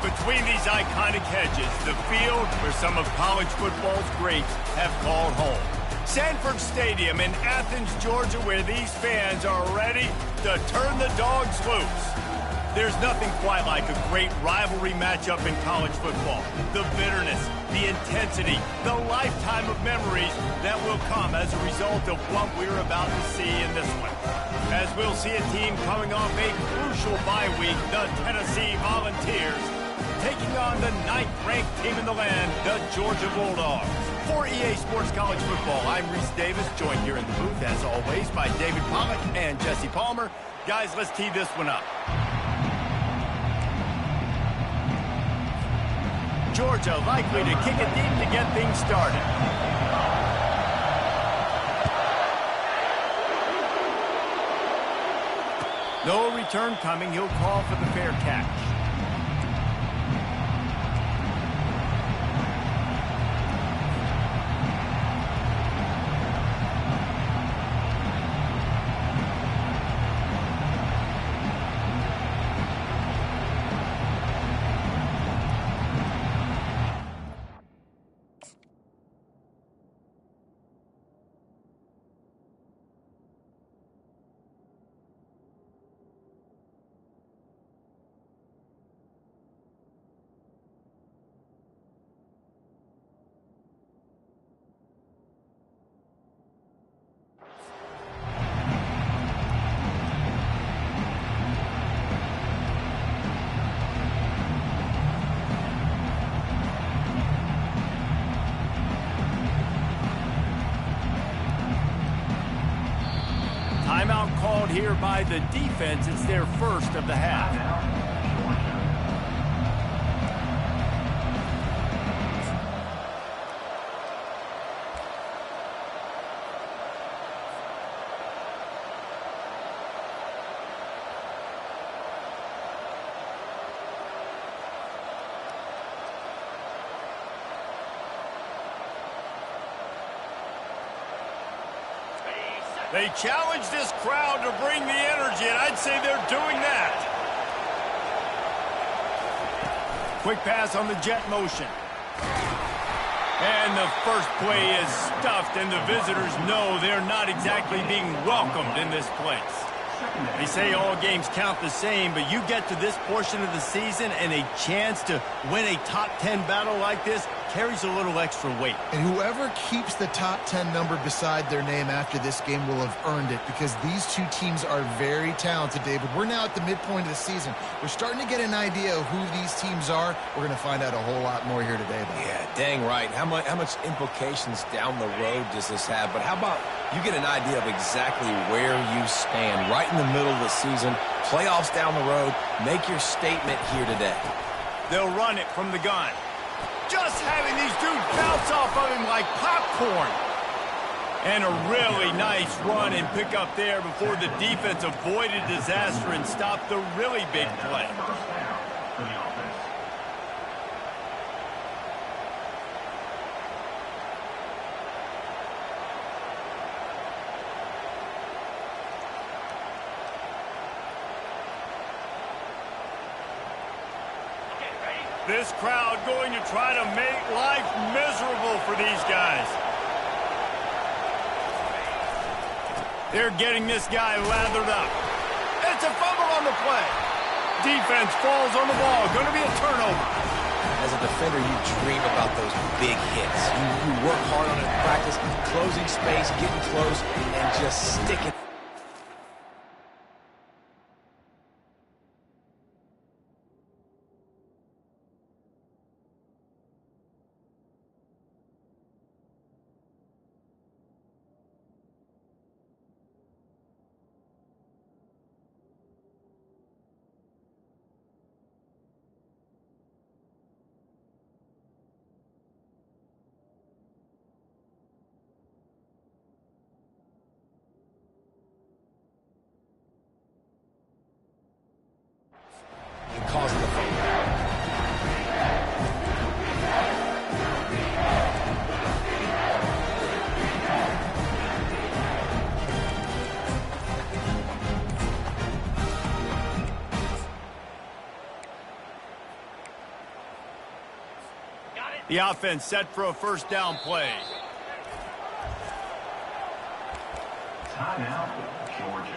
Between these iconic hedges, the field where some of college football's greats have called home. Sanford Stadium in Athens, Georgia, where these fans are ready to turn the dogs loose. There's nothing quite like a great rivalry matchup in college football. The bitterness, the intensity, the lifetime of memories that will come as a result of what we're about to see in this one. As we'll see a team coming off a crucial bye week, the Tennessee Volunteers, taking on the 9th-ranked team in the land, the Georgia Bulldogs. For EA Sports College Football, I'm Reese Davis, joined here in the booth, as always, by David Pollack and Jesse Palmer. Guys, let's tee this one up. Georgia likely to kick it deep to get things started. No return coming. He'll call for the fair catch. Timeout called here by the defense. It's their first of the half. They challenge this crowd to bring the energy, and I'd say they're doing that. Quick pass on the jet motion. And the first play is stuffed, and the visitors know they're not exactly being welcomed in this place. They say all games count the same, but you get to this portion of the season and a chance to win a top 10 battle like this carries a little extra weight. And whoever keeps the top 10 number beside their name after this game will have earned it, because these two teams are very talented, David. We're now at the midpoint of the season. We're starting to get an idea of who these teams are. We're going to find out a whole lot more here today, though. Yeah, dang right. How much implications down the road does this have? But how about you get an idea of exactly where you stand right in the middle of the season, playoffs down the road, make your statement here today. They'll run it from the gun. Just having these dudes bounce off of him like popcorn. And a really nice run and pick up there before the defense avoided disaster and stopped the really big play. This crowd going to try to make life miserable for these guys. They're getting this guy lathered up. It's a fumble on the play. Defense falls on the ball. Going to be a turnover. As a defender, you dream about those big hits. You work hard on it in practice, closing space, getting close, and just sticking. Causing the fumble. The offense set for a first down play. Timeout, Georgia.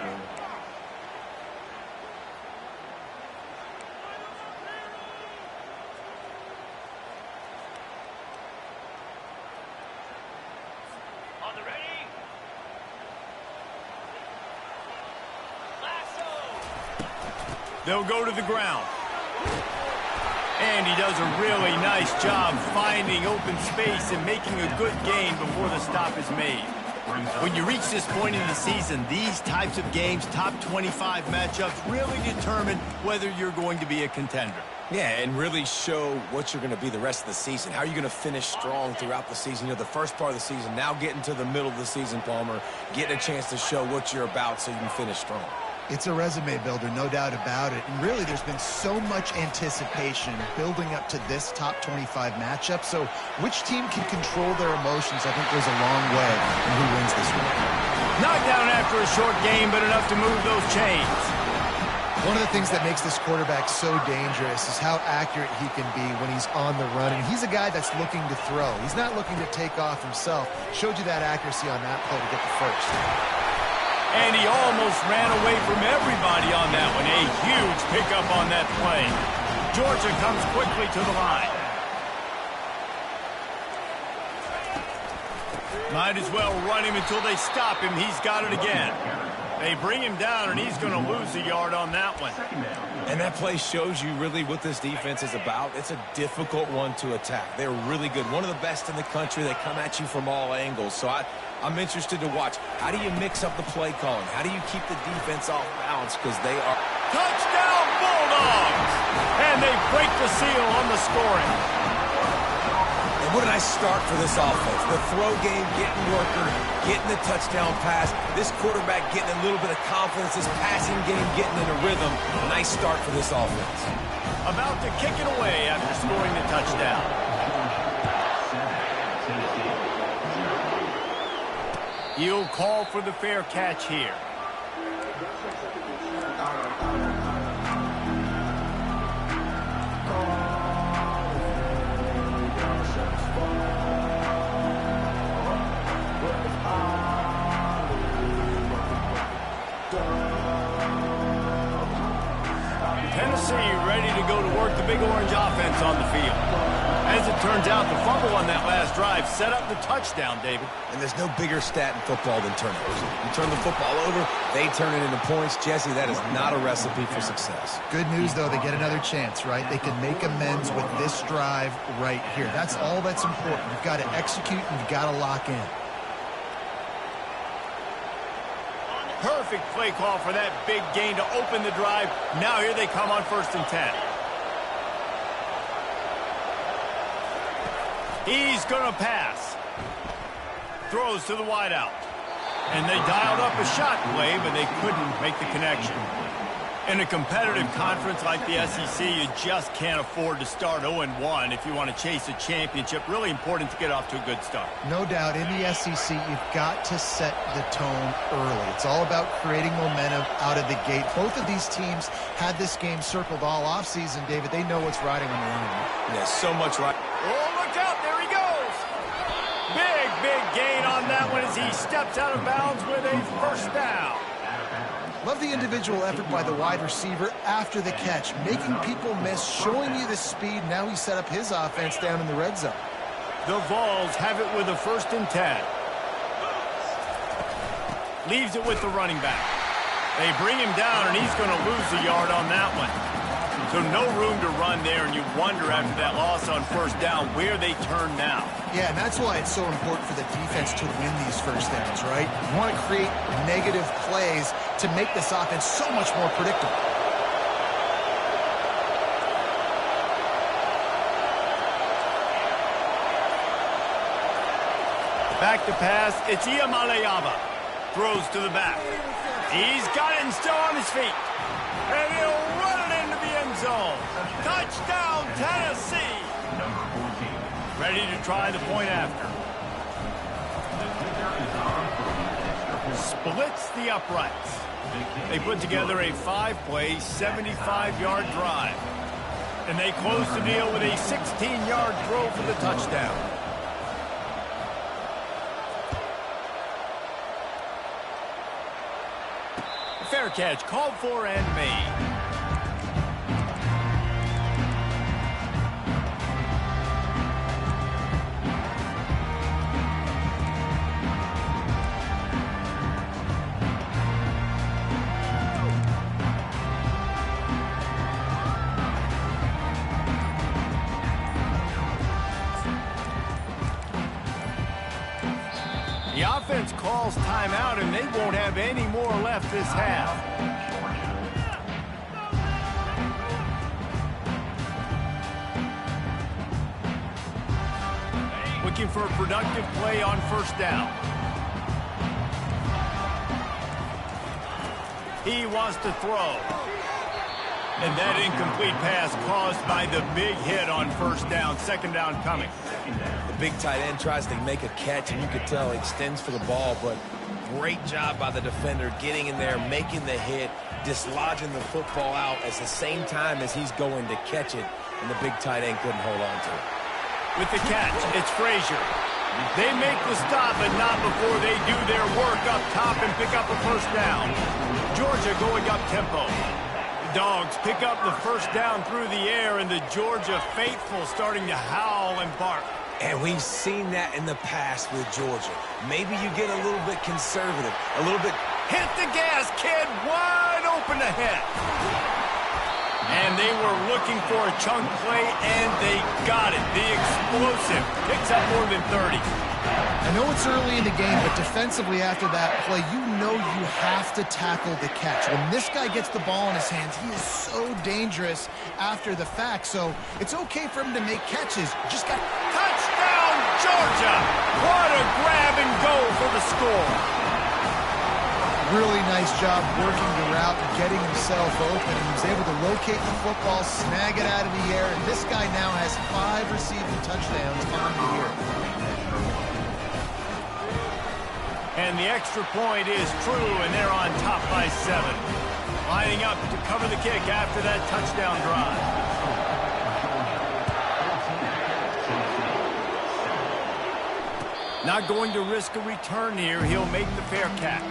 They'll go to the ground. And he does a really nice job finding open space and making a good gain before the stop is made. When you reach this point in the season, these types of games, top 25 matchups, really determine whether you're going to be a contender. Yeah, and really show what you're going to be the rest of the season. How are you going to finish strong throughout the season? You know, the first part of the season, now getting to the middle of the season, Palmer, getting a chance to show what you're about so you can finish strong. It's a resume builder, no doubt about it. And really, there's been so much anticipation building up to this top 25 matchup. So which team can control their emotions, I think, goes a long way in who wins this one. Knocked down after a short game, but enough to move those chains. One of the things that makes this quarterback so dangerous is how accurate he can be when he's on the run. And he's a guy that's looking to throw. He's not looking to take off himself. Showed you that accuracy on that play to get the first. And he almost ran away from everybody on that one. A huge pickup on that play. Georgia comes quickly to the line. Might as well run him until they stop him. He's got it again. They bring him down, and he's going to lose a yard on that one. And that play shows you really what this defense is about. It's a difficult one to attack. They're really good. One of the best in the country. They come at you from all angles. So I'm interested to watch. How do you mix up the play calling? How do you keep the defense off balance? Because they are... Touchdown, Bulldogs! And they break the seal on the scoring. And what a nice start for this offense. The throw game getting worker, getting the touchdown pass. This quarterback getting a little bit of confidence. This passing game getting in a rhythm. Nice start for this offense. About to kick it away after scoring the touchdown. He'll call for the fair catch here. Tennessee ready to go to work the Big Orange offense on the field. As it turns out, the fumble on that last drive set up the touchdown, David. And there's no bigger stat in football than turnovers. You turn the football over, they turn it into points. Jesse, that is not a recipe for success. Good news, though, they get another chance, right? They can make amends with this drive right here. That's all that's important. You've got to execute and you've got to lock in. Perfect play call for that big gain to open the drive. Now here they come on 1st and 10. He's going to pass. Throws to the wideout. And they dialed up a shot play, but they couldn't make the connection. In a competitive conference like the SEC, you just can't afford to start 0-1 if you want to chase a championship. Really important to get off to a good start. No doubt, in the SEC, you've got to set the tone early. It's all about creating momentum out of the gate. Both of these teams had this game circled all offseason, David. They know what's riding on the line. Yeah, so much right. Oh, look out. There he goes. Big gain on that one as he steps out of bounds with a first down. Love the individual effort by the wide receiver after the catch, making people miss, showing you the speed. Now he set up his offense down in the red zone. The Vols have it with a 1st and 10. Leaves it with the running back. They bring him down, and he's going to lose a yard on that one. So no room to run there, and you wonder after that loss on 1st down where they turn now. Yeah, and that's why it's so important for the defense to win these 1st downs, right? You want to create negative plays to make this offense so much more predictable. Back to pass, it's Iamaleava. Throws to the back. He's got it and still on his feet. And he'll run it into the end zone. Touchdown, Tennessee. Ready to try the point after. Splits the uprights. They put together a 5-play, 75-yard drive. And they close the deal with a 16-yard throw for the touchdown. Fair catch, called for and made. The offense calls timeout, and they won't have any more left this half. Looking for a productive play on 1st down. He wants to throw. And that incomplete pass caused by the big hit on 1st down. 2nd down coming. The big tight end tries to make a catch, and you could tell he extends for the ball, but great job by the defender getting in there, making the hit, dislodging the football out at the same time as he's going to catch it, and the big tight end couldn't hold on to it. With the catch, it's Frazier. They make the stop, but not before they do their work up top and pick up a 1st down. Georgia going up tempo. The Dogs pick up the 1st down through the air, and the Georgia faithful starting to howl and bark. And we've seen that in the past with Georgia. Maybe you get a little bit conservative, a little bit. Hit the gas, kid, wide open ahead. And they were looking for a chunk play, and they got it. The explosive picks up more than 30. I know it's early in the game, but defensively after that play, you know you have to tackle the catch. When this guy gets the ball in his hands, he is so dangerous after the fact. So it's okay for him to make catches. Just got touchdown, Georgia! What a grab and go for the score. Really nice job working the route and getting himself open. He was able to locate the football, snag it out of the air, and this guy now has 5 receiving touchdowns on the year. And the extra point is true, and they're on top by 7. Lining up to cover the kick after that touchdown drive. Not going to risk a return here. He'll make the fair catch.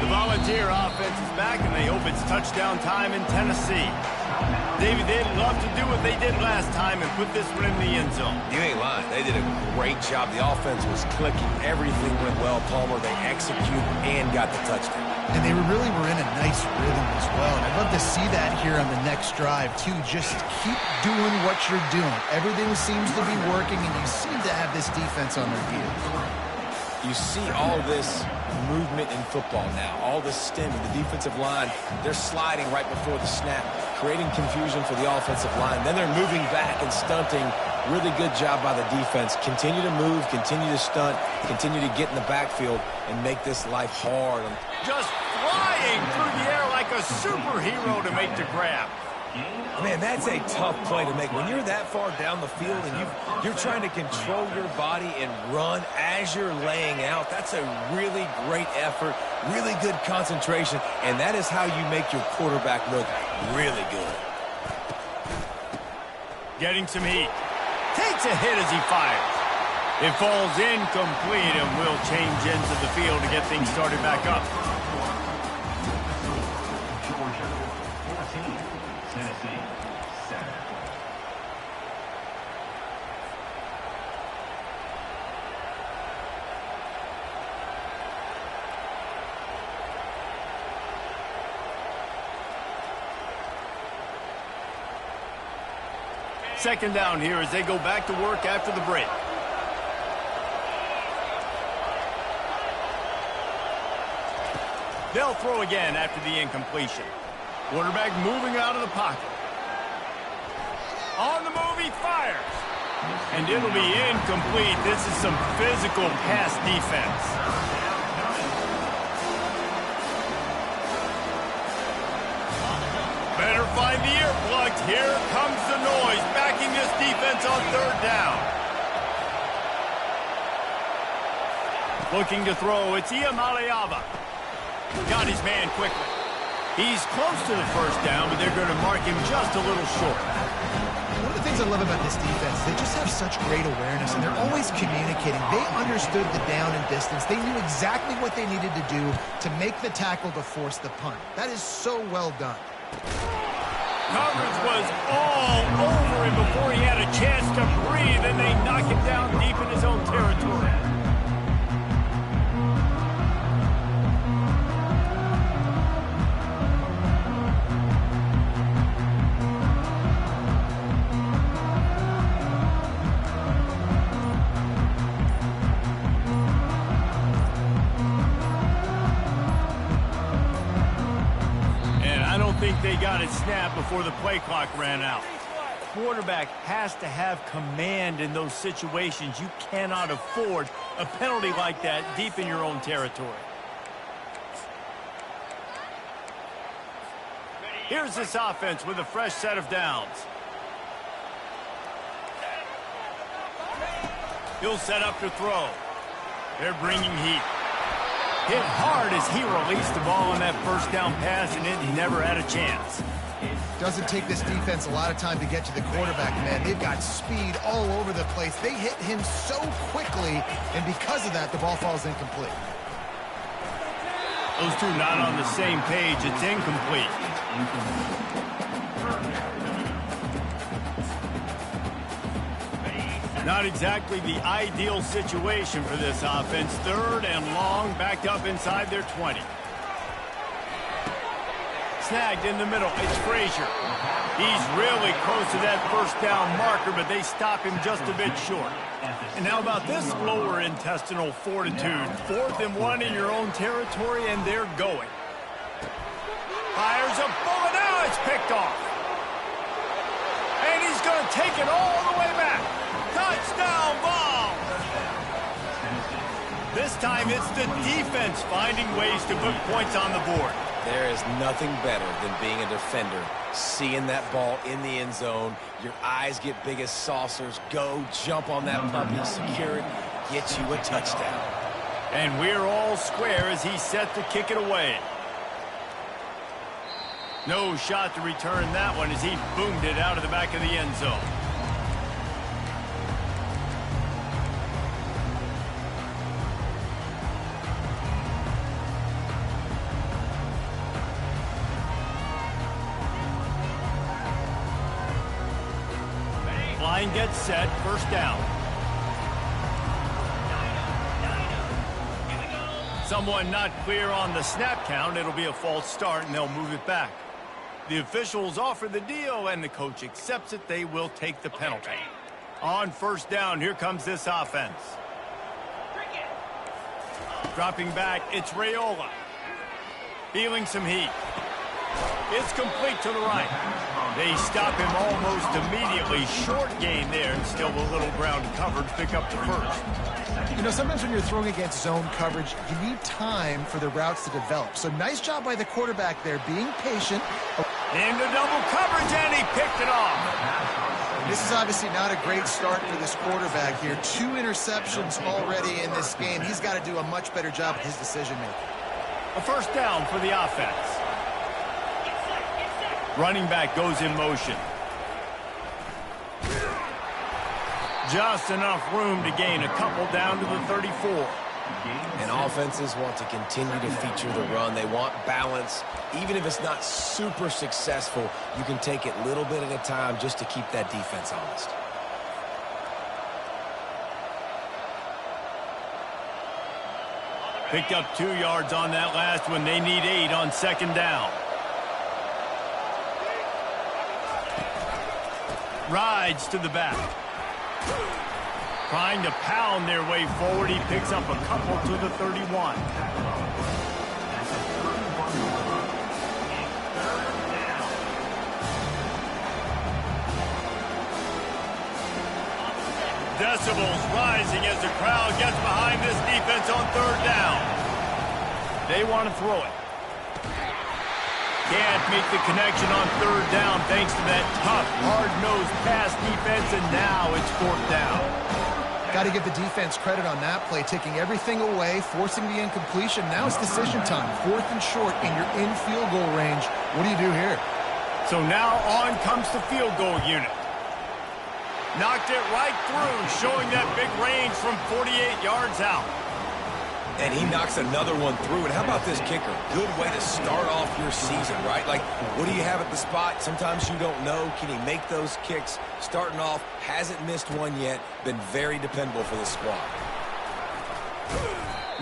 Volunteer offense is back, and they hope it's touchdown time in Tennessee. David, they'd love to do what they did last time and put this one in the end zone. You ain't lying. They did a great job. The offense was clicking. Everything went well, Palmer. They executed and got the touchdown. And they really were in a nice rhythm as well. And I'd love to see that here on the next drive, too. Just keep doing what you're doing. Everything seems to be working, and you seem to have this defense on their heels. You see all this movement in football now, all the stemming, the defensive line, they're sliding right before the snap, creating confusion for the offensive line. Then they're moving back and stunting. Really good job by the defense. Continue to move, continue to stunt, continue to get in the backfield and make this life hard. Just flying through the air like a superhero to make the grab. Man, that's a tough play to make. When you're that far down the field and you're trying to control your body and run as you're laying out, that's a really great effort, really good concentration, and that is how you make your quarterback look really good. Getting some heat. Takes a hit as he fires. It falls incomplete and will change ends of the field to get things started back up. Second down here as they go back to work after the break. They'll throw again after the incompletion. Quarterback moving out of the pocket. On the move, he fires. And it'll be incomplete. This is some physical pass defense. Better find the earplugs. Here comes the noise, backing this defense on third down. Looking to throw, it's Iamaleava. Got his man quickly. He's close to the first down, but they're going to mark him just a little short. One of the things I love about this defense, they just have such great awareness, and they're always communicating. They understood the down and distance. They knew exactly what they needed to do to make the tackle to force the punt. That is so well done. Coverage was all over him before he had a chance to breathe, and they knock him down deep in his own territory. They got it snapped before the play clock ran out. Quarterback has to have command in those situations. You cannot afford a penalty like that deep in your own territory. Here's this offense with a fresh set of downs. He'll set up to throw. They're bringing heat. Hit hard as he released the ball on that first down pass, and it never had a chance. Doesn't take this defense a lot of time to get to the quarterback, man. They've got speed all over the place. They hit him so quickly, and because of that, the ball falls incomplete. Those two not on the same page. It's incomplete. Not exactly the ideal situation for this offense. Third and long, backed up inside their 20. Snagged in the middle. It's Frazier. He's really close to that first down marker, but they stop him just a bit short. And how about this lower intestinal fortitude? 4th and 1 in your own territory, and they're going. Fires a bullet. Now it's picked off. And he's going to take it all the way back. Touchdown ball! This time it's the defense finding ways to put points on the board. There is nothing better than being a defender, seeing that ball in the end zone, your eyes get big as saucers, go jump on that puppy, secure it, get you a touchdown. And we're all square as he's set to kick it away. No shot to return that one as he boomed it out of the back of the end zone. Line gets set, first down. Someone not clear on the snap count. It'll be a false start, and they'll move it back. The officials offer the deal, and the coach accepts it. They will take the penalty. On first down, here comes this offense. Dropping back, it's Raiola. Feeling some heat. It's complete to the right. They stop him almost immediately. Short gain there, and still a little ground covered to pick up the first. You know, sometimes when you're throwing against zone coverage, you need time for the routes to develop. So nice job by the quarterback there, being patient. Into double coverage, and he picked it off. This is obviously not a great start for this quarterback here. 2 interceptions already in this game. He's got to do a much better job of his decision-making. A first down for the offense. Running back goes in motion. Just enough room to gain a couple down to the 34. And offenses want to continue to feature the run. They want balance. Even if it's not super successful, you can take it little bit at a time just to keep that defense honest. Picked up 2 yards on that last one. They need 8 on second down. Rides to the back. Trying to pound their way forward. He picks up a couple to the 31. Decibels rising as the crowd gets behind this defense on third down. They want to throw it. Can't make the connection on third down thanks to that tough, hard-nosed pass defense, and now it's fourth down. Got to give the defense credit on that play, taking everything away, forcing the incompletion. Now it's decision time. 4th and short, and you're in field goal range. What do you do here? So now on comes the field goal unit. Knocked it right through, showing that big range from 48 yards out. And he knocks another one through. And how about this kicker? Good way to start off your season, right? Like, what do you have at the spot? Sometimes you don't know. Can he make those kicks? Starting off, hasn't missed one yet. Been very dependable for the squad.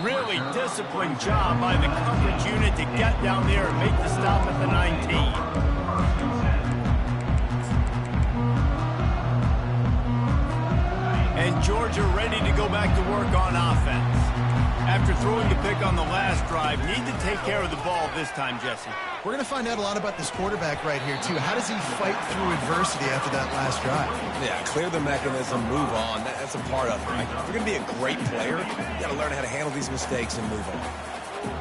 Really disciplined job by the coverage unit to get down there and make the stop at the 19. And Georgia ready to go back to work on offense. After throwing the pick on the last drive, need to take care of the ball this time, Jesse. We're going to find out a lot about this quarterback right here, too. How does he fight through adversity after that last drive? Yeah, clear the mechanism, move on. That's a part of it, right? If you're going to be a great player, you got to learn how to handle these mistakes and move on.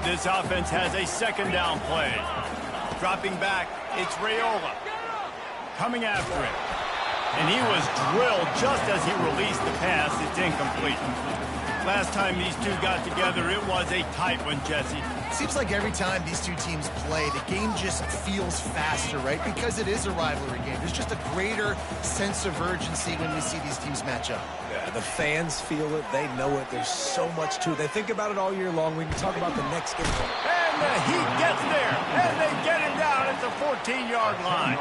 This offense has a second down play. Dropping back, it's Raiola. Coming after him. And he was drilled just as he released the pass. It's incomplete. Last time these two got together, it was a tight one, Jesse. Seems like every time these two teams play, the game just feels faster, right? Because it is a rivalry game. There's just a greater sense of urgency when we see these teams match up. Yeah, the fans feel it. They know it. There's so much to it. They think about it all year long. We can talk about the next game. And the Heat gets there. And they get him down at the 14-yard line.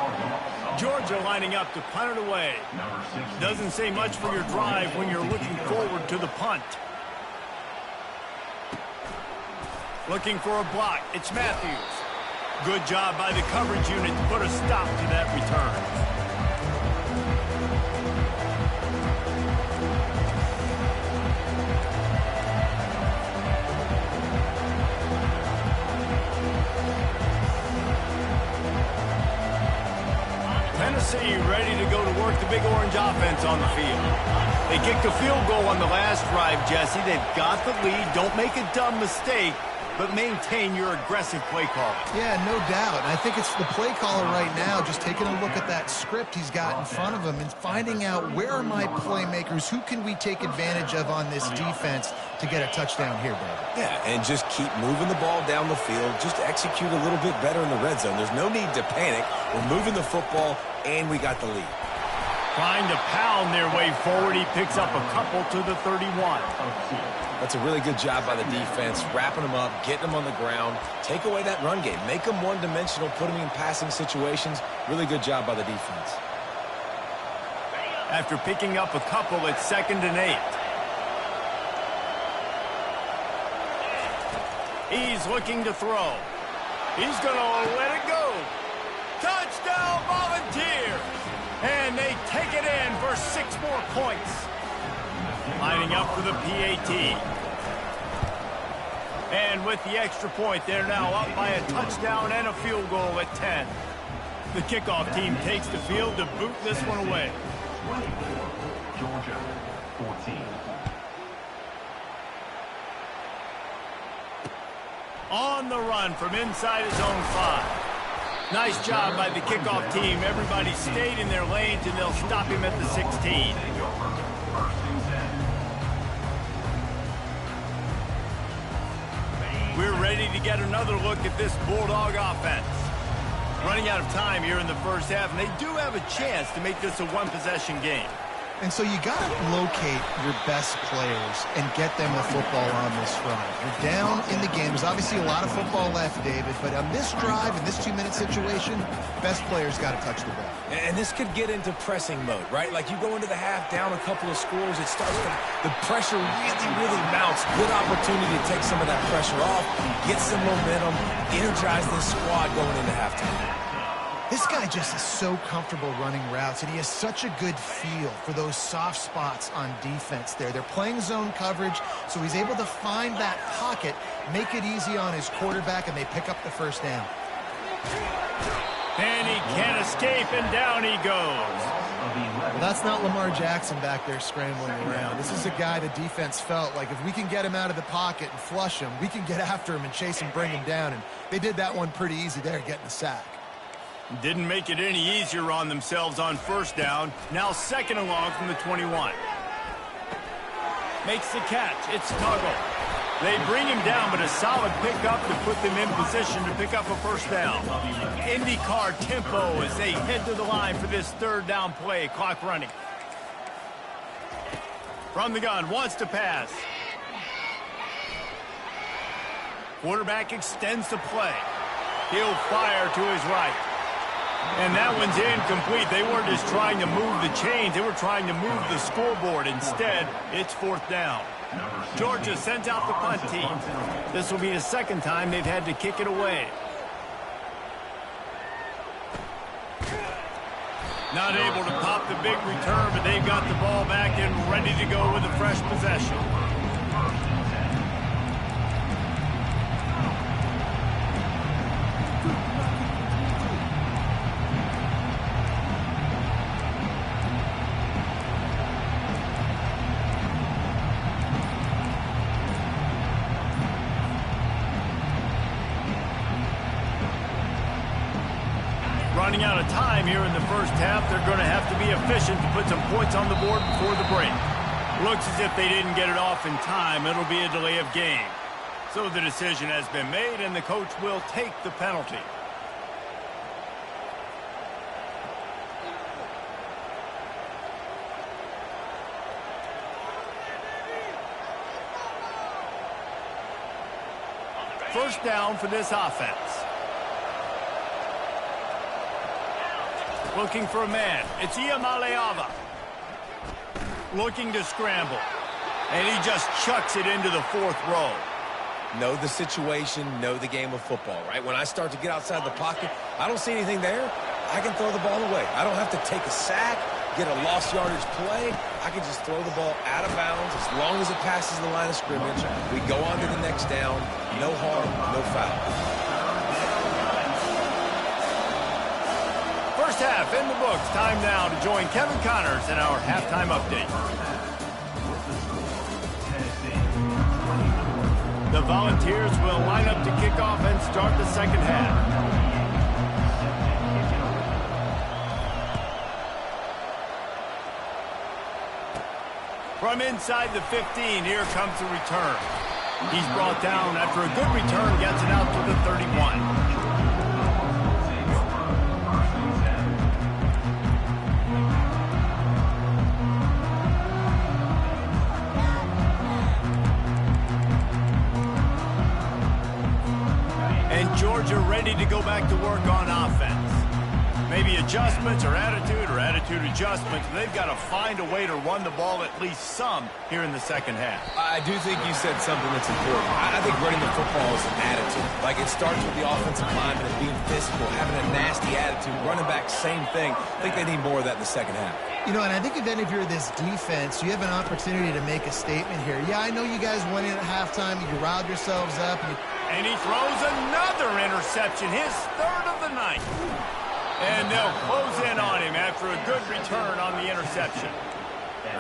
Georgia lining up to punt it away. Doesn't say much for your drive when you're looking forward to the punt. Looking for a block. It's Matthews. Good job by the coverage unit to put a stop to that return. Tennessee ready to go to work the Big Orange offense on the field. They kicked a field goal on the last drive, Jesse. They've got the lead. Don't make a dumb mistake, but maintain your aggressive play call. Yeah, no doubt. And I think it's the play caller right now just taking a look at that script he's got in front of him and finding out where are my playmakers, who can we take advantage of on this defense to get a touchdown here, David. Yeah, and just keep moving the ball down the field. Just execute a little bit better in the red zone. There's no need to panic. We're moving the football, and we got the lead. Trying to pound their way forward. He picks up a couple to the 31. That's a really good job by the defense, wrapping them up, getting them on the ground. Take away that run game. Make them one-dimensional, put them in passing situations. Really good job by the defense. After picking up a couple, it's 2nd and 8. He's looking to throw. He's going to let it go. Touchdown, Volunteers! And they take it in for 6 more points. Lining up for the PAT. And with the extra point, they're now up by a touchdown and a field goal at 10. The kickoff team takes the field to boot this one away. Georgia, 14. On the run from inside his own 5. Nice job by the kickoff team. Everybody stayed in their lanes, and they'll stop him at the 16. We're ready to get another look at this Bulldog offense. Running out of time here in the first half, and they do have a chance to make this a one-possession game. And so you got to locate your best players and get them the football on this run. You're down in the game. There's obviously a lot of football left, David, but on this drive, in this 2-minute situation, best players got to touch the ball. And this could get into pressing mode, right? Like you go into the half, down a couple of scores, it starts to, the pressure really mounts. Good opportunity to take some of that pressure off, get some momentum, energize this squad going into halftime. This guy just is so comfortable running routes, and he has such a good feel for those soft spots on defense there. They're playing zone coverage, so he's able to find that pocket, make it easy on his quarterback, and they pick up the first down. And he can't escape, and down he goes. Well, that's not Lamar Jackson back there scrambling around. This is a guy the defense felt like if we can get him out of the pocket and flush him, we can get after him and chase him, bring him down, and they did that one pretty easy there, getting the sack. Didn't make it any easier on themselves on first down. Now second and long from the 21. Makes the catch. It's Tuggle. They bring him down, but a solid pickup to put them in position to pick up a first down. IndyCar tempo as they head to the line for this third down play. Clock running. From the gun, wants to pass. Quarterback extends the play. He'll fire to his right. And that one's incomplete. They weren't just trying to move the chains. They were trying to move the scoreboard. Instead, it's fourth down. Georgia sends out the punt team. This will be the second time they've had to kick it away. Not able to pop the big return, but they've got the ball back and ready to go with a fresh possession. Running out of time here in the first half. They're going to have to be efficient to put some points on the board before the break. Looks as if they didn't get it off in time. It'll be a delay of game. So the decision has been made, and the coach will take the penalty. First down for this offense. Looking for a man. It's Iamaleava. Looking to scramble. And he just chucks it into the fourth row. Know the situation, know the game of football, right? When I start to get outside the pocket, I don't see anything there. I can throw the ball away. I don't have to take a sack, get a lost yardage play. I can just throw the ball out of bounds as long as it passes the line of scrimmage. We go on to the next down. No harm, no foul. First half in the books. Time now to join Kevin Connors in our halftime update. The Volunteers will line up to kick off and start the second half. From inside the 15, here comes the return. He's brought down after a good return, gets it out to the 31. Georgia ready to go back to work on offense. Maybe adjustments or attitude adjustments. They've got to find a way to run the ball at least some here in the second half. I do think you said something that's important. I think running the football is an attitude. Like it starts with the offensive lineman and being physical, having a nasty attitude. Running back, same thing. I think they need more of that in the second half. You know, and I think if any of you're this defense, you have an opportunity to make a statement here. Yeah, I know you guys went in at halftime. You riled yourselves up. And he throws another interception, his third of the night. And they'll close in on him after a good return on the interception.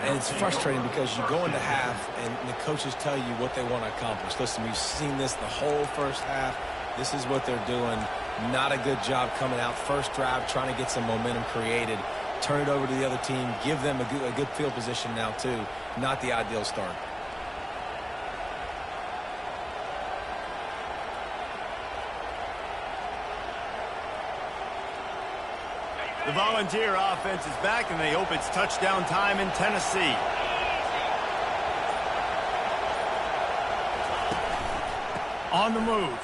And it's frustrating because you go into half and the coaches tell you what they want to accomplish. Listen, we've seen this the whole first half. This is what they're doing. Not a good job coming out. First drive, trying to get some momentum created. Turn it over to the other team. Give them a good field position now, too. Not the ideal start. The Volunteer offense is back, and they hope it's touchdown time in Tennessee. On the move.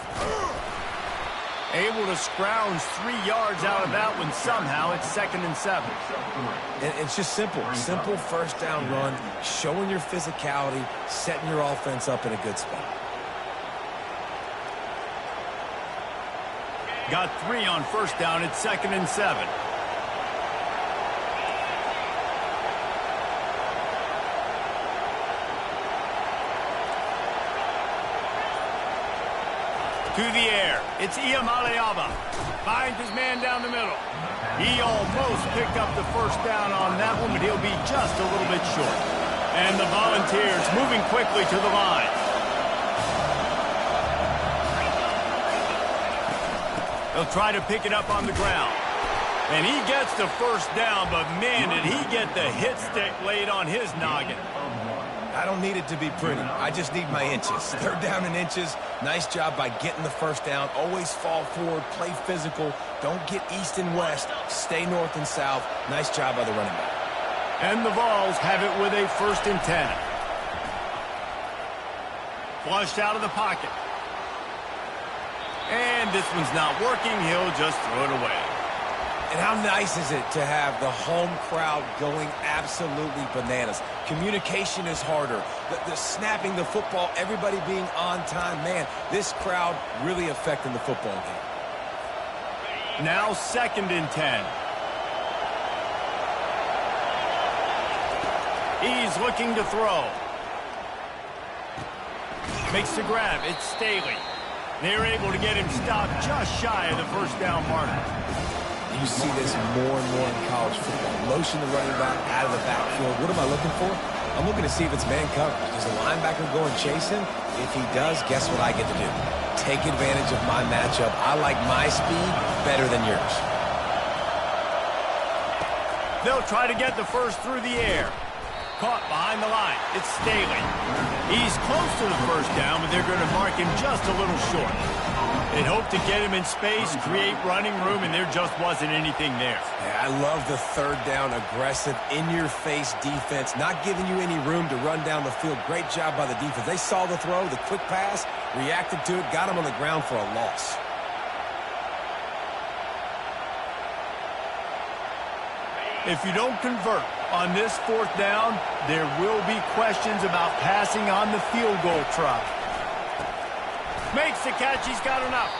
Able to scrounge 3 yards out of that one somehow. It's 2nd and 7. And it's just simple. Simple first down run, showing your physicality, setting your offense up in a good spot. Got 3 on first down. It's 2nd and 7. To the air. It's Iamaleava. Finds his man down the middle. He almost picked up the first down on that one, but he'll be just a little bit short. And the Volunteers moving quickly to the line. They'll try to pick it up on the ground. And he gets the first down, but man, did he get the hit stick laid on his noggin. I don't need it to be pretty. I just need my inches. 3rd down in inches. Nice job by getting the first down. Always fall forward, play physical. Don't get east and west. Stay north and south. Nice job by the running back. And the Vols have it with a 1st and 10. Flushed out of the pocket. And this one's not working. He'll just throw it away. And how nice is it to have the home crowd going absolutely bananas? Communication is harder. The snapping the football, everybody being on time. Man, this crowd really affecting the football game. Now 2nd and 10. He's looking to throw. Makes the grab. It's Staley. They're able to get him stopped just shy of the first down marker. You see this more and more in college football. Motion the running back out of the backfield. What am I looking for? I'm looking to see if it's man coverage. Does the linebacker go and chase him? If he does, guess what I get to do? Take advantage of my matchup. I like my speed better than yours. They'll try to get the first through the air. Caught behind the line. It's Staley. He's close to the first down, but they're going to mark him just a little short. They hope to get him in space, create running room, and there just wasn't anything there. Yeah, I love the 3rd down, aggressive, in-your-face defense, not giving you any room to run down the field. Great job by the defense. They saw the throw, the quick pass, reacted to it, got him on the ground for a loss. If you don't convert on this 4th down, there will be questions about passing on the field goal try. Makes the catch. He's got enough.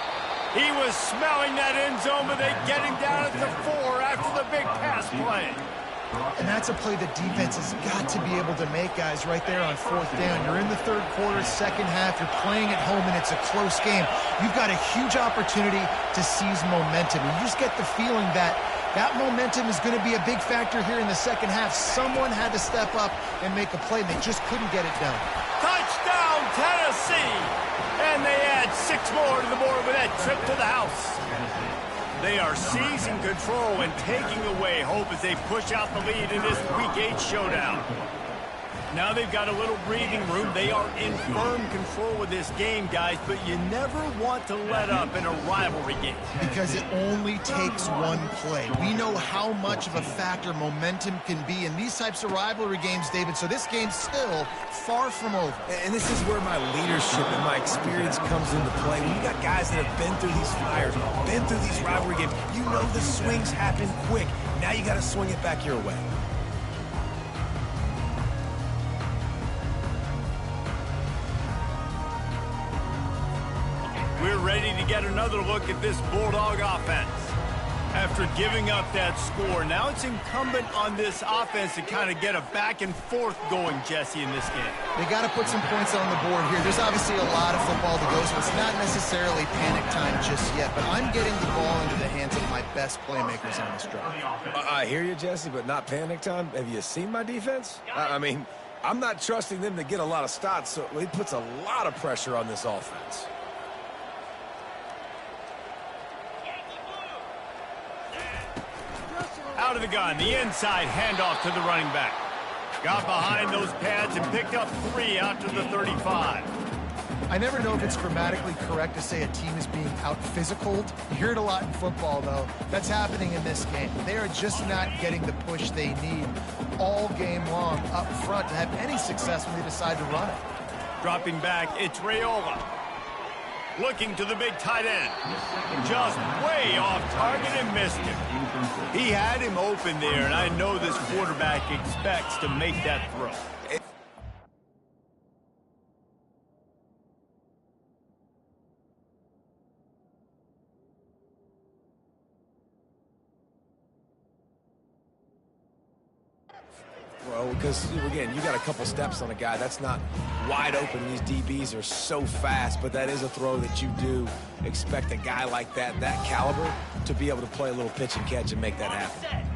He was smelling that end zone, but they get him down at the 4 after the big pass play. And that's a play the defense has got to be able to make, guys, right there on 4th down. You're in the 3rd quarter, 2nd half. You're playing at home, and it's a close game. You've got a huge opportunity to seize momentum. You just get the feeling that that momentum is going to be a big factor here in the 2nd half. Someone had to step up and make a play, and they just couldn't get it done. Touchdown, Tennessee! And they add 6 more to the board with that trip to the house. They are seizing control and taking away hope as they push out the lead in this Week 8 showdown. Now they've got a little breathing room. They are in firm control of this game, guys, but you never want to let up in a rivalry game. Because it only takes one play. We know how much of a factor momentum can be in these types of rivalry games, David, so this game's still far from over. And this is where my leadership and my experience comes into play. When you got guys that have been through these fires, been through these rivalry games, you know the swings happen quick. Now you got to swing it back your way. We're ready to get another look at this Bulldog offense. After giving up that score, now it's incumbent on this offense to kind of get a back and forth going, Jesse, in this game. They got to put some points on the board here. There's obviously a lot of football to go, so it's not necessarily panic time just yet, but I'm getting the ball into the hands of my best playmakers on this drive. I hear you, Jesse, but not panic time. Have you seen my defense? I mean, I'm not trusting them to get a lot of stops, so it puts a lot of pressure on this offense. Out of the gun, the inside handoff to the running back. Got behind those pads and picked up 3 out to the 35. I never know if it's grammatically correct to say a team is being out-physicaled. You hear it a lot in football, though. That's happening in this game. They are just not getting the push they need all game long up front to have any success when they decide to run it. Dropping back, it's Raiola. Looking to the big tight end. Just way off target and missed him. He had him open there, and I know this quarterback expects to make that throw. Well, because, again, you got a couple steps on a guy. That's not wide open. These DBs are so fast, but that is a throw that you do expect a guy like that caliber, to be able to play a little pitch and catch and make that happen.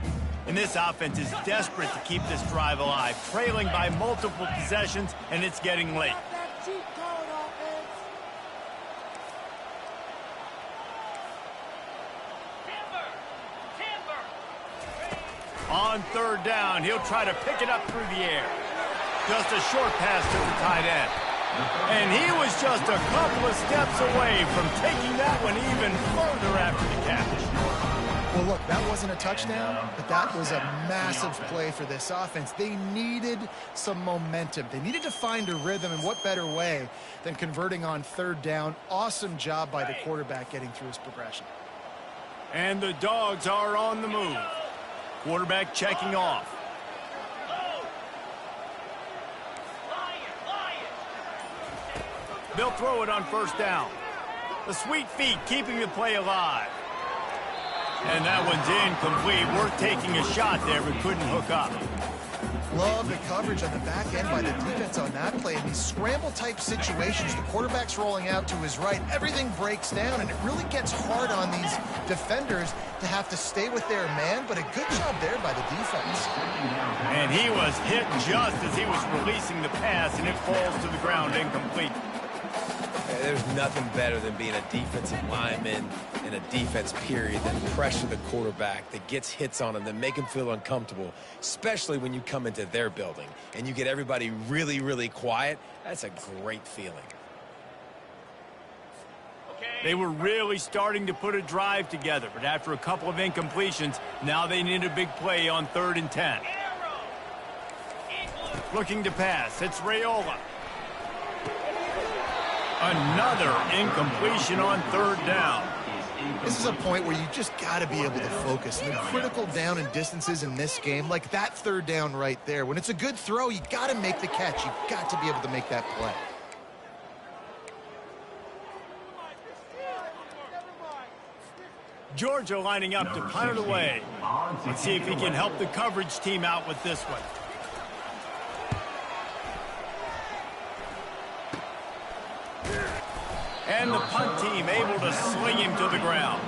And this offense is desperate to keep this drive alive, trailing by multiple possessions, and it's getting late. On third down, he'll try to pick it up through the air. Just a short pass to the tight end. And he was just a couple of steps away from taking that one even further after the catch. Well, look, that wasn't a touchdown, but that was a massive play for this offense. They needed some momentum. They needed to find a rhythm, and what better way than converting on third down. Awesome job by the quarterback getting through his progression. And the Dogs are on the move. Quarterback checking off. They'll throw it on first down. The sweet feet keeping the play alive. And that one's incomplete. Worth taking a shot there, but couldn't hook up. Love the coverage on the back end by the defense on that play. In these scramble-type situations, the quarterback's rolling out to his right. Everything breaks down, and it really gets hard on these defenders to have to stay with their man, but a good job there by the defense. And he was hit just as he was releasing the pass, and it falls to the ground incomplete. There's nothing better than being a defensive lineman in a defense period than pressure the quarterback that gets hits on him that make him feel uncomfortable, especially when you come into their building and you get everybody really, really quiet. That's a great feeling. They were really starting to put a drive together, but after a couple of incompletions, now they need a big play on 3rd and 10. Looking to pass, it's Raiola. Another incompletion on 3rd down. This is a point where you just got to be able to focus. The critical down and distances in this game, like that 3rd down right there. When it's a good throw, you got to make the catch. You've got to be able to make that play. Georgia lining up to punt it away. Let's see if he can help the coverage team out with this one. And the punt team able to sling him to the ground.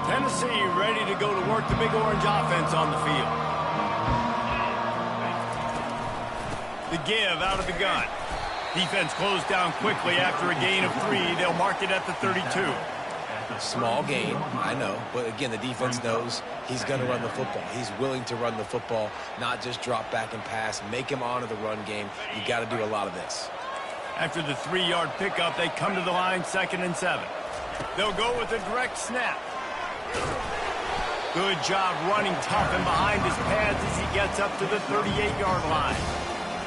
Tennessee ready to go to work the Big Orange offense on the field. The give out of the gun. Defense closed down quickly after a gain of 3. They'll mark it at the 32. Small gain, I know, but again, the defense knows he's going to run the football. He's willing to run the football, not just drop back and pass, make him honor the run game. You got to do a lot of this. After the 3-yard pickup, they come to the line, 2nd and 7. They'll go with a direct snap. Good job running tough and behind his pads as he gets up to the 38-yard line.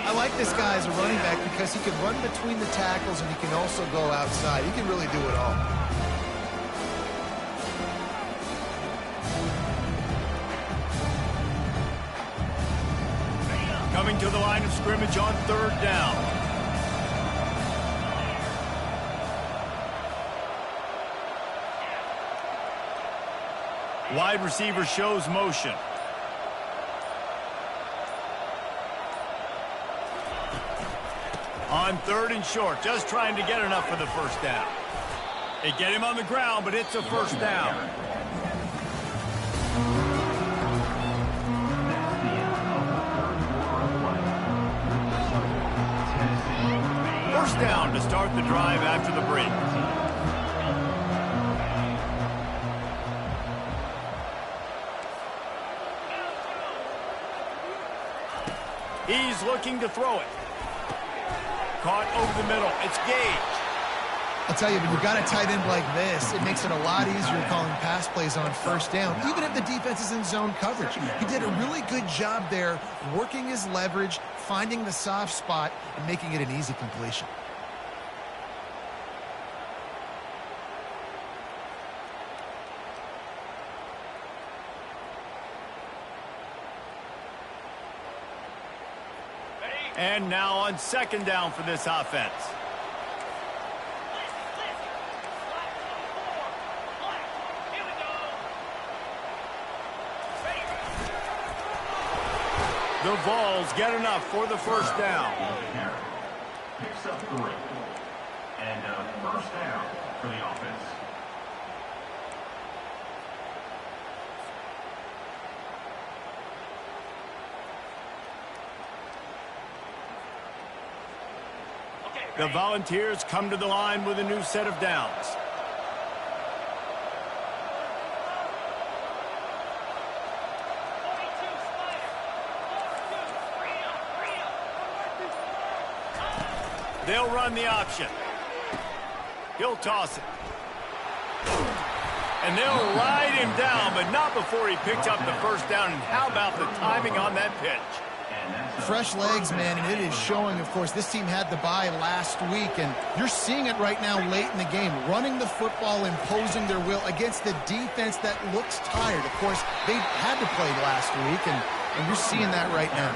I like this guy as a running back because he can run between the tackles and he can also go outside. He can really do it all. Coming to the line of scrimmage on 3rd down. Wide receiver shows motion. On 3rd and short, just trying to get enough for the first down. They get him on the ground, but it's a first down. First down to start the drive after the break. He's looking to throw it. Caught over the middle. It's Gage. I'll tell you, when you've got a tight end like this, it makes it a lot easier calling pass plays on first down, even if the defense is in zone coverage. He did a really good job there, working his leverage, finding the soft spot, and making it an easy completion. And now on second down for this offense. The Vols get enough for the first down. Picks up 3. And first down for the offense. The Volunteers come to the line with a new set of downs. They'll run the option. He'll toss it. And they'll ride him down, but not before he picked up the first down. And how about the timing on that pitch? Fresh legs, man, and it is showing. Of course, this team had the bye last week, and you're seeing it right now late in the game. Running the football, imposing their will against the defense that looks tired. Of course, they had to play last week, and you're seeing that right now.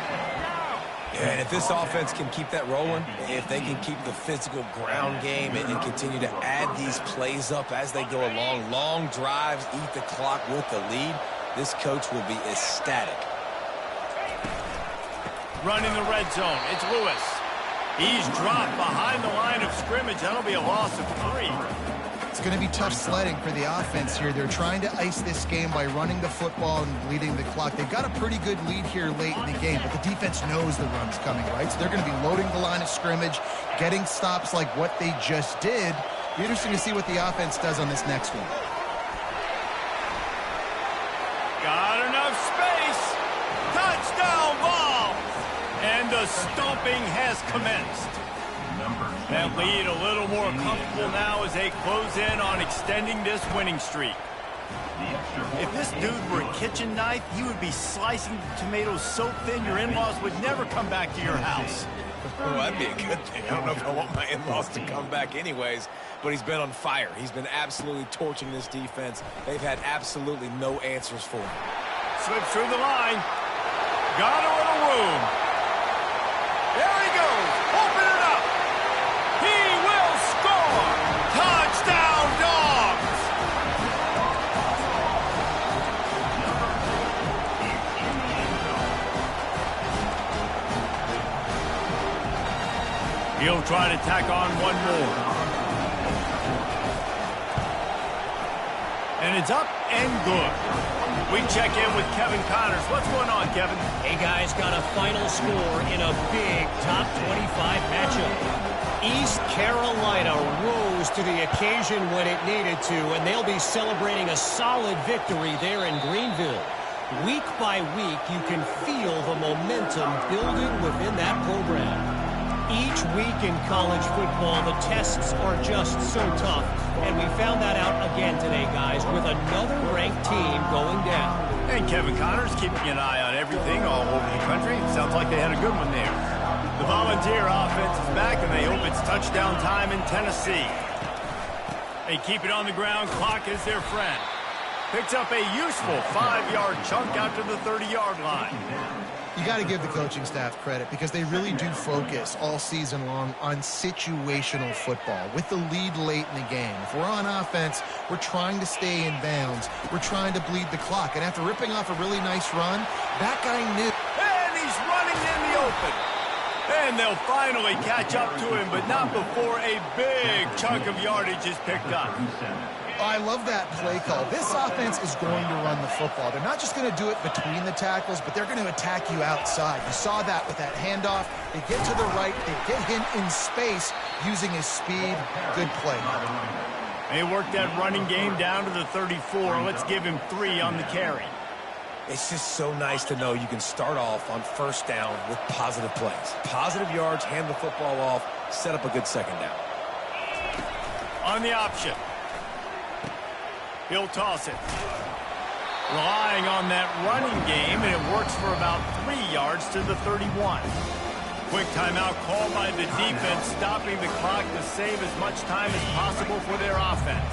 Yeah, and if this offense can keep that rolling, if they can keep the physical ground game and continue to add these plays up as they go along, long drives, eat the clock with the lead, this coach will be ecstatic. Running the red zone, it's Lewis. He's dropped behind the line of scrimmage. That'll be a loss of 3. It's going to be tough sledding for the offense here. They're trying to ice this game by running the football and bleeding the clock. They've got a pretty good lead here late in the game, but the defense knows the run's coming, right? So they're going to be loading the line of scrimmage, getting stops like what they just did. Be interesting to see what the offense does on this next one. Got enough space. Touchdown ball. And the stomping has commenced. That lead a little more comfortable now as they close in on extending this winning streak. If this dude were a kitchen knife, he would be slicing tomatoes so thin your in-laws would never come back to your house. Well, that'd be a good thing. I don't know if I want my in-laws to come back anyways, but he's been on fire. He's been absolutely torching this defense. They've had absolutely no answers for him. Slips through the line. Got a little room. There he goes. Open it up. He will score. Touchdown, Dogs. He'll try to tack on one more. And it's up and good. We check in with Kevin Connors. What's going on, Kevin? Hey, guys, got a final score in a big top 25 matchup. East Carolina rose to the occasion when it needed to, and they'll be celebrating a solid victory there in Greenville. Week by week, you can feel the momentum building within that program. Each week in college football, the tests are just so tough, and we found that out again today, guys, with another ranked team going down. And Kevin Connors keeping an eye on everything all over the country. Sounds like they had a good one there. The Volunteer offense is back, and they hope it's touchdown time in Tennessee. They keep it on the ground. Clock is their friend. Picks up a useful 5-yard chunk out to the 30-yard line. You got to give the coaching staff credit because they really do focus all season long on situational football with the lead late in the game. If we're on offense, we're trying to stay in bounds. We're trying to bleed the clock. And after ripping off a really nice run, that guy knew. And he's running in the open. And they'll finally catch up to him, but not before a big chunk of yardage is picked up. Oh, I love that play call. This offense is going to run the football. They're not just going to do it between the tackles, but they're going to attack you outside. You saw that with that handoff. They get to the right. They get him in space using his speed. Good play. They worked that running game down to the 34. Let's give him 3 on the carry. It's just so nice to know you can start off on first down with positive plays. Positive yards, hand the football off, set up a good second down. On the option. He'll toss it. Relying on that running game, and it works for about 3 yards to the 31. Quick timeout called by the defense, stopping the clock to save as much time as possible for their offense.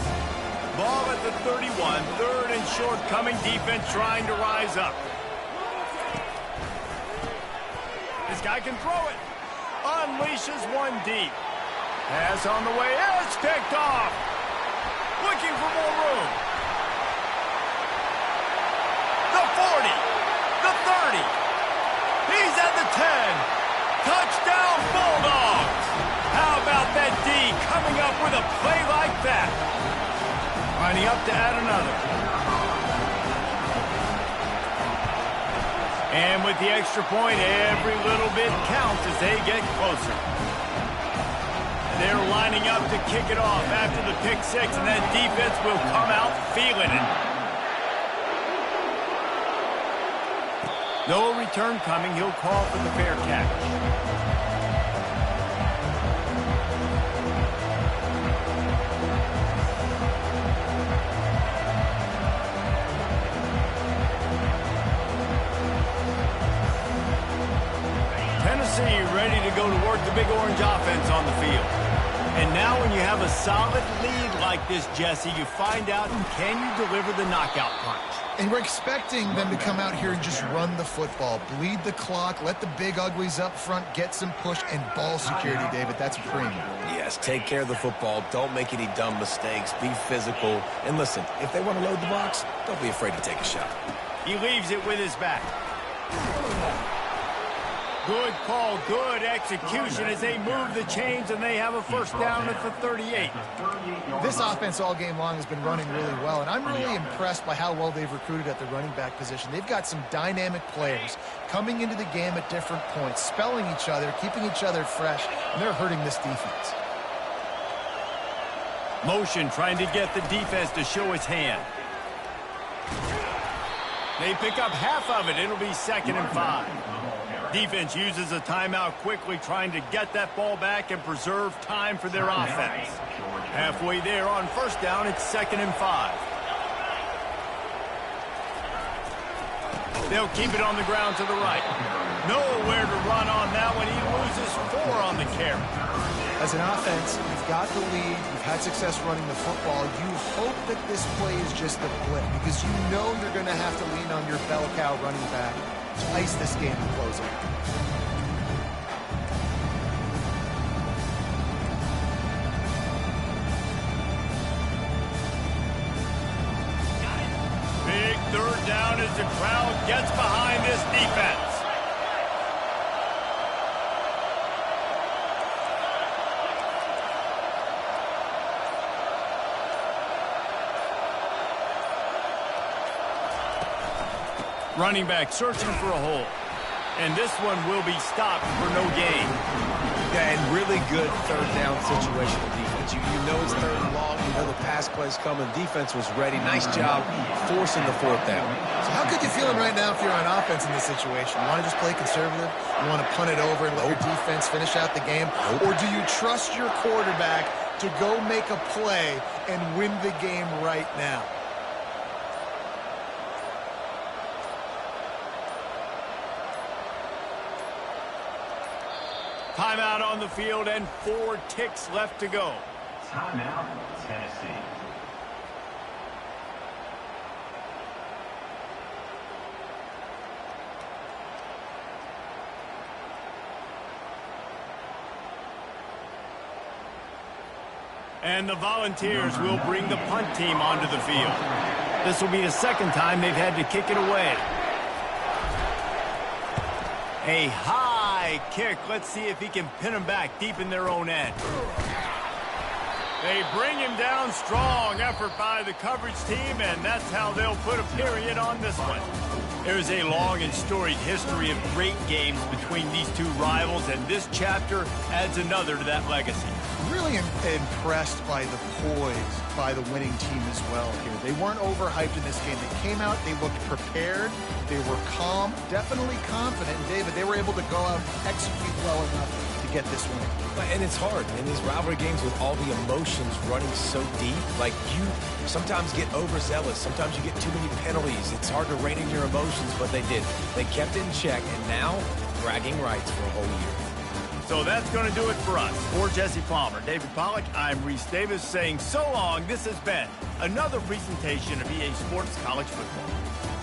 Ball at the 31, 3rd and short coming, defense trying to rise up. This guy can throw it. Unleashes one deep. Pass on the way, it's picked off. Looking for more room. The 40, the 30. He's at the 10. Touchdown, Bulldogs! How about that D coming up with a play like that? Lining up to add another. And with the extra point, every little bit counts as they get closer. They're lining up to kick it off after the pick 6, and that defense will come out feeling it. No return coming. He'll call for the fair catch. Tennessee ready to go to work the Big Orange offense on the field. And now when you have a solid lead like this, Jesse, you find out, can you deliver the knockout punch? And we're expecting them to come out here and just run the football, bleed the clock, let the big uglies up front get some push and ball security, David. That's a premium. Yes, take care of the football. Don't make any dumb mistakes. Be physical. And listen, if they want to load the box, don't be afraid to take a shot. He leaves it with his back. Good call, good execution as they move the chains, and they have a first down at the 38. This offense all game long has been running really well, and I'm really impressed by how well they've recruited at the running back position. They've got some dynamic players coming into the game at different points, spelling each other, keeping each other fresh, and they're hurting this defense. Motion trying to get the defense to show its hand. They pick up half of it. It'll be 2nd and 5. Defense uses a timeout quickly, trying to get that ball back and preserve time for their offense. Halfway there on first down, it's 2nd and 5. They'll keep it on the ground to the right. Nowhere to run on that one. He loses 4 on the carry. As an offense, you've got the lead, you've had success running the football. You hope that this play is just a blip because you know you're going to have to lean on your bell cow running back to ice this game and close it. Big 3rd down as the crowd gets behind this defense. Running back searching for a hole. And this one will be stopped for no gain. Yeah, and really good 3rd down situational defense. You know it's 3rd and long. You know the pass play's coming. Defense was ready. Nice job forcing the 4th down. So how good you feeling right now if you're on offense in this situation? You want to just play conservative? You want to punt it over and let your defense finish out the game? Or do you trust your quarterback to go make a play and win the game right now? Timeout on the field and 4 ticks left to go. Timeout, Tennessee. And the Volunteers will bring the punt team onto the field. This will be the 2nd time they've had to kick it away. A high kick. Let's see if he can pin them back deep in their own end. They bring him down strong. Effort by the coverage team, and that's how they'll put a period on this one. There's a long and storied history of great games between these two rivals, and this chapter adds another to that legacy. Really impressed by the poise by the winning team as well here. They weren't overhyped in this game. They came out, they looked prepared, they were calm, definitely confident. And David, they were able to go out and execute well enough to get this win. And it's hard in these rivalry games with all the emotions running so deep. Like, you sometimes get overzealous. Sometimes you get too many penalties. It's hard to rein in your emotions, but they did. They kept it in check, and now bragging rights for a whole year. So that's going to do it for us. For Jesse Palmer, David Pollack, I'm Reese Davis saying so long. This has been another presentation of EA Sports College Football.